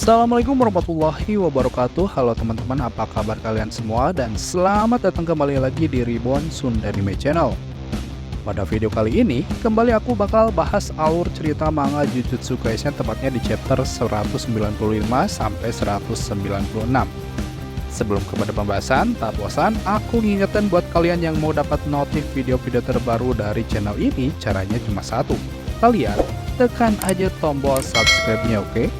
Assalamualaikum warahmatullahi wabarakatuh. Halo teman-teman, apa kabar kalian semua? Dan selamat datang kembali lagi di Reborn Sundanime Channel. Pada video kali ini, kembali aku bakal bahas alur cerita manga Jujutsu Kaisen, tepatnya di chapter 195 sampai 196. Sebelum kepada pembahasan, tak bosan, aku ngingetin buat kalian yang mau dapat notif video-video terbaru dari channel ini, caranya cuma satu. Kalian tekan aja tombol subscribe-nya, oke?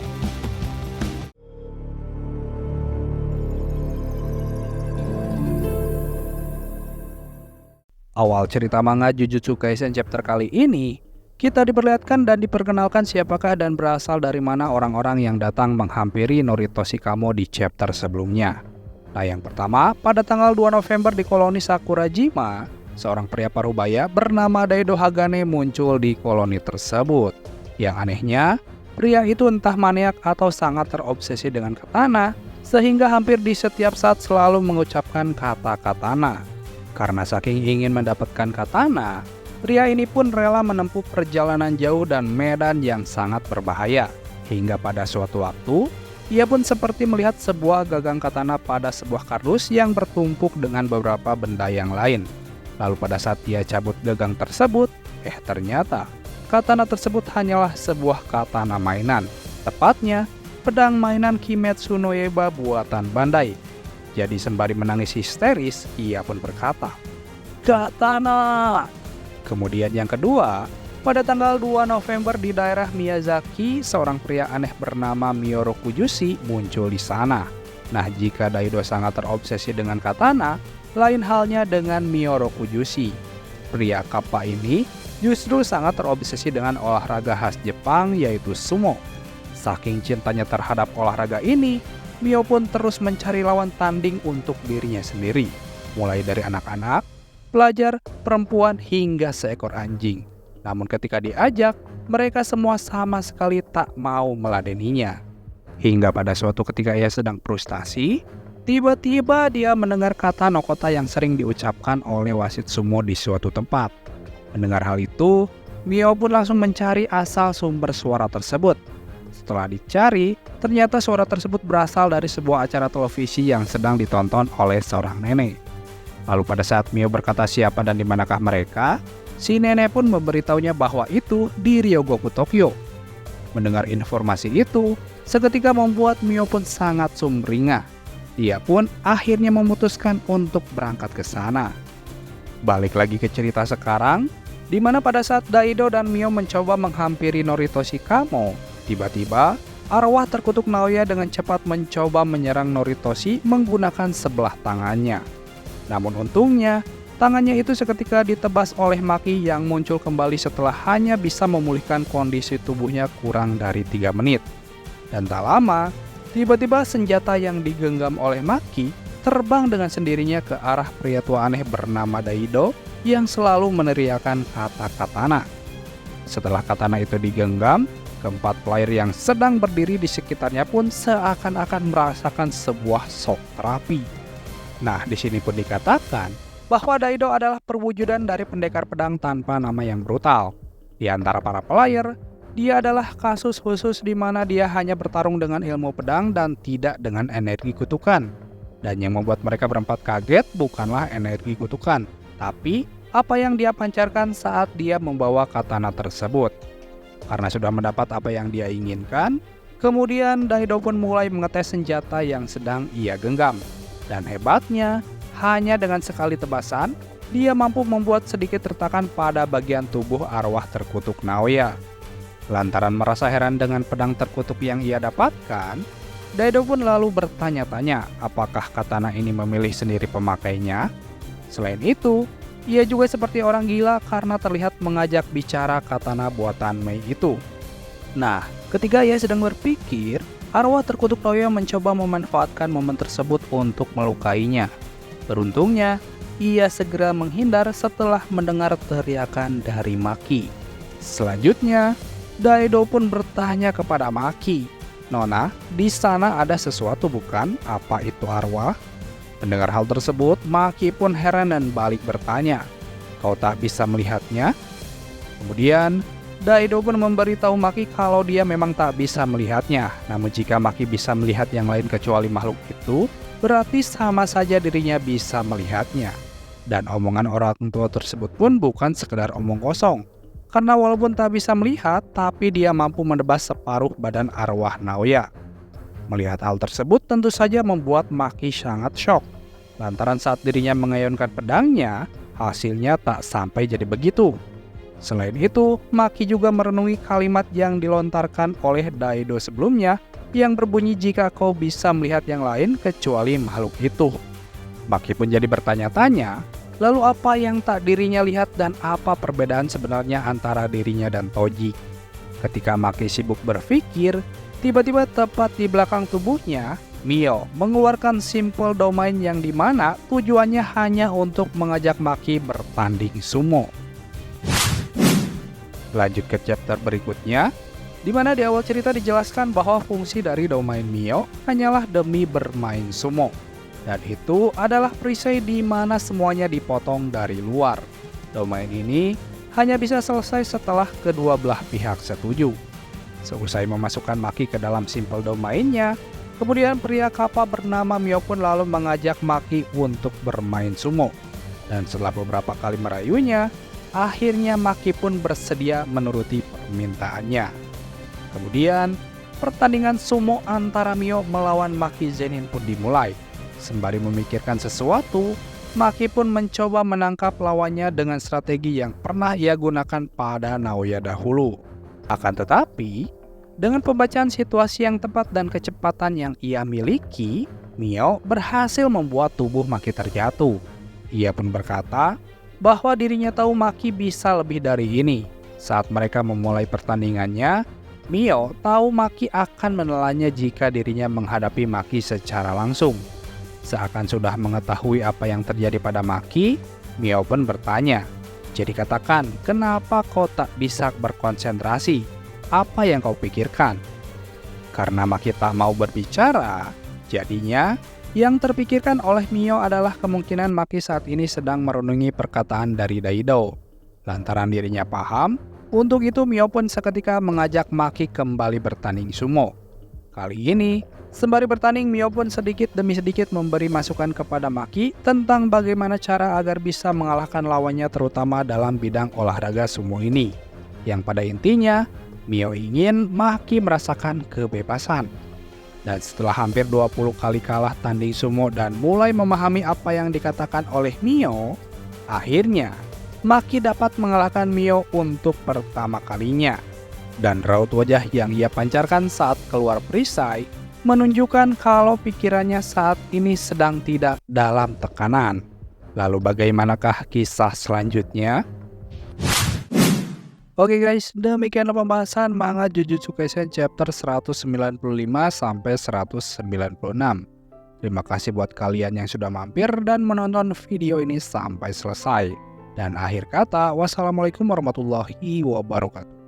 Awal cerita manga Jujutsu Kaisen chapter kali ini, kita diperlihatkan dan diperkenalkan siapakah dan berasal dari mana orang-orang yang datang menghampiri Norito Shikamo di chapter sebelumnya. Nah, yang pertama, pada tanggal 2 November di koloni Sakurajima, seorang pria parubaya bernama Daido Hagane muncul di koloni tersebut. Yang anehnya, pria itu entah maniak atau sangat terobsesi dengan katana, sehingga hampir di setiap saat selalu mengucapkan kata katana. Karena saking ingin mendapatkan katana, pria ini pun rela menempuh perjalanan jauh dan medan yang sangat berbahaya. Hingga pada suatu waktu, ia pun seperti melihat sebuah gagang katana pada sebuah kardus yang bertumpuk dengan beberapa benda yang lain. Lalu pada saat ia cabut gagang tersebut, ternyata katana tersebut hanyalah sebuah katana mainan. Tepatnya, pedang mainan Kimetsu no Yaiba buatan Bandai. Jadi sembari menangis histeris, ia pun berkata, "Katana!" Kemudian yang kedua, pada tanggal 2 November di daerah Miyazaki, seorang pria aneh bernama Miyoro Kujushi muncul di sana. Nah, jika Daido sangat terobsesi dengan katana, lain halnya dengan Miyoro Kujushi. Pria kappa ini justru sangat terobsesi dengan olahraga khas Jepang, yaitu sumo. Saking cintanya terhadap olahraga ini, Mio pun terus mencari lawan tanding untuk dirinya sendiri, mulai dari anak-anak, pelajar, perempuan, hingga seekor anjing. Namun ketika diajak, mereka semua sama sekali tak mau meladeninya. Hingga pada suatu ketika ia sedang frustasi, tiba-tiba dia mendengar kata Nokota yang sering diucapkan oleh wasit sumo di suatu tempat. Mendengar hal itu, Mio pun langsung mencari asal sumber suara tersebut. Setelah dicari, ternyata suara tersebut berasal dari sebuah acara televisi yang sedang ditonton oleh seorang nenek. Lalu pada saat Mio berkata siapa dan di manakah mereka, si nenek pun memberitahunya bahwa itu di Ryogoku, Tokyo. Mendengar informasi itu, seketika membuat Mio pun sangat sumringah. Dia pun akhirnya memutuskan untuk berangkat ke sana. Balik lagi ke cerita sekarang, di mana pada saat Daido dan Mio mencoba menghampiri Norito Shikamo, tiba-tiba, arwah terkutuk Naoya dengan cepat mencoba menyerang Noritoshi menggunakan sebelah tangannya. Namun untungnya, tangannya itu seketika ditebas oleh Maki yang muncul kembali setelah hanya bisa memulihkan kondisi tubuhnya kurang dari 3 menit. Dan tak lama, tiba-tiba senjata yang digenggam oleh Maki terbang dengan sendirinya ke arah pria tua aneh bernama Daido yang selalu meneriakkan kata katana. Setelah katana itu digenggam, keempat player yang sedang berdiri di sekitarnya pun seakan-akan merasakan sebuah shock terapi. Nah, di sini pun dikatakan bahwa Daido adalah perwujudan dari pendekar pedang tanpa nama yang brutal. Di antara para player, dia adalah kasus khusus di mana dia hanya bertarung dengan ilmu pedang dan tidak dengan energi kutukan. Dan yang membuat mereka berempat kaget bukanlah energi kutukan, tapi apa yang dia pancarkan saat dia membawa katana tersebut. Karena sudah mendapat apa yang dia inginkan, kemudian Daido pun mulai mengetes senjata yang sedang ia genggam. Dan hebatnya, hanya dengan sekali tebasan, dia mampu membuat sedikit retakan pada bagian tubuh arwah terkutuk Naoya. Lantaran merasa heran dengan pedang terkutuk yang ia dapatkan, Daido pun lalu bertanya-tanya apakah katana ini memilih sendiri pemakainya. Selain itu, ia juga seperti orang gila karena terlihat mengajak bicara katana buatan Mei itu. Nah, ketika ia sedang berpikir, arwah terkutuk Naoya mencoba memanfaatkan momen tersebut untuk melukainya. Beruntungnya, ia segera menghindar setelah mendengar teriakan dari Maki. Selanjutnya, Daido pun bertanya kepada Maki, "Nona, di sana ada sesuatu bukan? Apa itu arwah?" Mendengar hal tersebut, Maki pun heran dan balik bertanya, "Kau tak bisa melihatnya?" Kemudian, Daido pun memberitahu Maki kalau dia memang tak bisa melihatnya. Namun jika Maki bisa melihat yang lain kecuali makhluk itu, berarti sama saja dirinya bisa melihatnya. Dan omongan orang tua tersebut pun bukan sekedar omong kosong. Karena walaupun tak bisa melihat, tapi dia mampu menebas separuh badan arwah Naoya. Melihat hal tersebut tentu saja membuat Maki sangat shock. Lantaran saat dirinya mengayunkan pedangnya, hasilnya tak sampai jadi begitu. Selain itu, Maki juga merenungi kalimat yang dilontarkan oleh Daido sebelumnya yang berbunyi jika kau bisa melihat yang lain kecuali makhluk itu. Maki pun jadi bertanya-tanya, lalu apa yang tak dirinya lihat dan apa perbedaan sebenarnya antara dirinya dan Toji? Ketika Maki sibuk berpikir, tiba-tiba tepat di belakang tubuhnya, Mio mengeluarkan simple domain yang dimana tujuannya hanya untuk mengajak Maki bertanding sumo. Lanjut ke chapter berikutnya, di mana di awal cerita dijelaskan bahwa fungsi dari domain Mio hanyalah demi bermain sumo. Dan itu adalah perisai di mana semuanya dipotong dari luar. Domain ini hanya bisa selesai setelah kedua belah pihak setuju. Seusai memasukkan Maki ke dalam simple domainnya, kemudian pria kapal bernama Mio pun lalu mengajak Maki untuk bermain sumo. Dan setelah beberapa kali merayunya, akhirnya Maki pun bersedia menuruti permintaannya. Kemudian, pertandingan sumo antara Mio melawan Maki Zenin pun dimulai. Sembari memikirkan sesuatu, Maki pun mencoba menangkap lawannya dengan strategi yang pernah ia gunakan pada Naoya dahulu. Akan tetapi, dengan pembacaan situasi yang tepat dan kecepatan yang ia miliki, Mio berhasil membuat tubuh Maki terjatuh. Ia pun berkata bahwa dirinya tahu Maki bisa lebih dari ini. Saat mereka memulai pertandingannya, Mio tahu Maki akan menelannya jika dirinya menghadapi Maki secara langsung. Seakan sudah mengetahui apa yang terjadi pada Maki, Mio pun bertanya, "Jadi katakan, kenapa kau tak bisa berkonsentrasi? Apa yang kau pikirkan?" Karena Maki tak mau berbicara, jadinya yang terpikirkan oleh Mio adalah kemungkinan Maki saat ini sedang merenungi perkataan dari Daido. Lantaran dirinya paham, untuk itu Mio pun seketika mengajak Maki kembali bertanding sumo. Kali ini, sembari bertanding Mio pun sedikit demi sedikit memberi masukan kepada Maki tentang bagaimana cara agar bisa mengalahkan lawannya terutama dalam bidang olahraga sumo ini. Yang pada intinya, Mio ingin Maki merasakan kebebasan. Dan setelah hampir 20 kali kalah tanding sumo dan mulai memahami apa yang dikatakan oleh Mio, akhirnya Maki dapat mengalahkan Mio untuk pertama kalinya. Dan raut wajah yang ia pancarkan saat keluar perisai menunjukkan kalau pikirannya saat ini sedang tidak dalam tekanan. Lalu bagaimanakah kisah selanjutnya? Oke guys, demikianlah pembahasan manga Jujutsu Kaisen chapter 195 sampai 196. Terima kasih buat kalian yang sudah mampir dan menonton video ini sampai selesai. Dan akhir kata, wassalamualaikum warahmatullahi wabarakatuh.